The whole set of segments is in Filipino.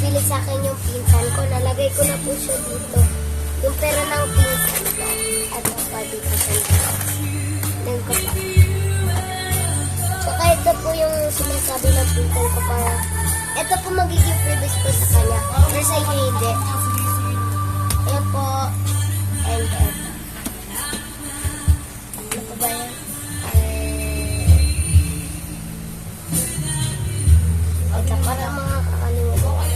bili sa akin yung pinsan ko. Nalagay ko na po siya dito. Yung pera ng pinsan ko. At pa dito sa ito. Tignan ko pa. Tsaka ito po yung sinasabi ng pinsan ko para ito po magiging freebies po sa kanya. Pero sa inyo hindi. Ayan po. And ito. Ano po ba yan? Ito para mga kakalimutan.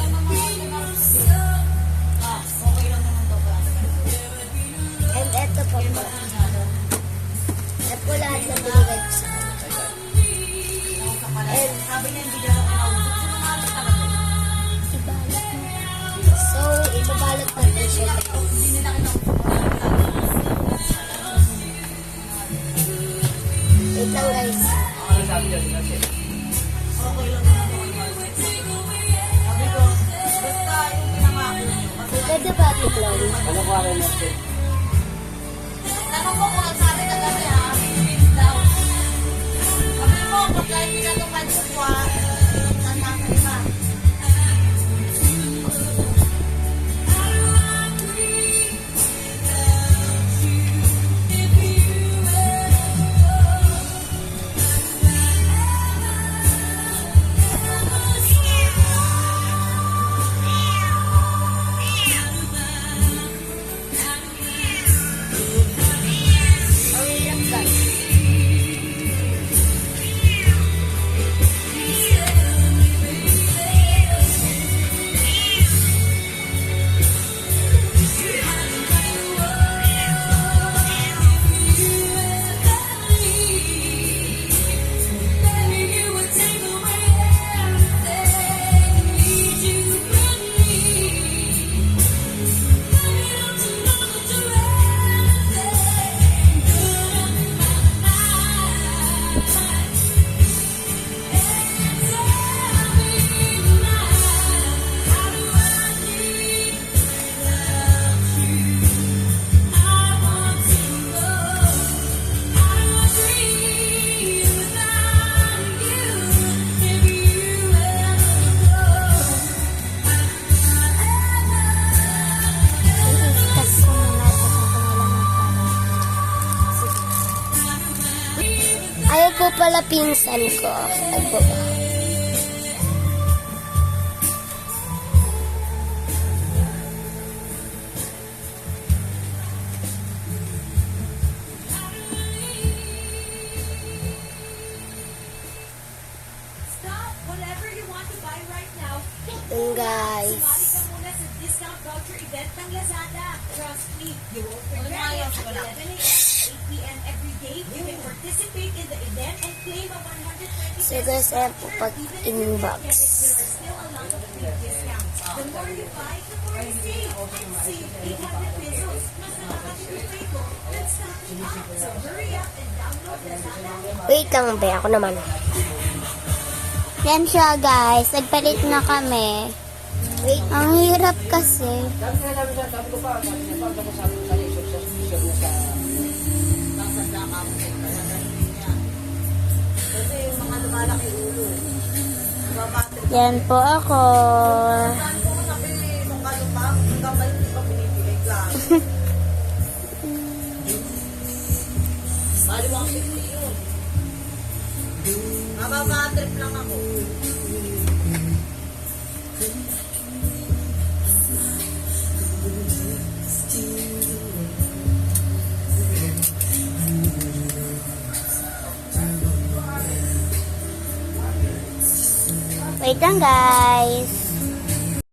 And ito pa po. Ito po lahat na binigay ko sa kanya. And so, ibabalot natin siya. Wait lang guys. Pwede ba ito, Chloe? Ano ko rin natin? Tanong ko kung nagsabi na kami ha. Sabi mo, pagkain pinatukan ko po ha. Saan nakakalipa? Ayaw po pala pinsan ko. Ayaw po ba? Stop whatever you want to buy right now. Yun guys. Sumali ka muna sa discount voucher event ng Lazada. Trust me, you won't regret it. At 11 a.m. 8 p.m. every day, you can participate in the event and claim a 120 So guys, ayan po pag inbox. There are still a lot of big discounts. The more you buy, the more you save. And save 800 pesos. Mas nakakatipid ko. Let's stocking up. So hurry up and download Lazada. Wait lang be, ako naman. Yan siya guys, nagpalit na kami. Wait. Ang hirap kasi. Sabi ko pa, sabi niya pa, tapos sabi ko sa iyo, subscription na sa nasanda ka mo kaya ganun niya. Kasi yung mga lumalaki ulo, babate. Yan po ako. Saan ko sabi, nung kayo pa, hanggang ngayon hindi pa binibilig lang. Bali 150 yun. Mababatrip lang ako. Wait lang guys.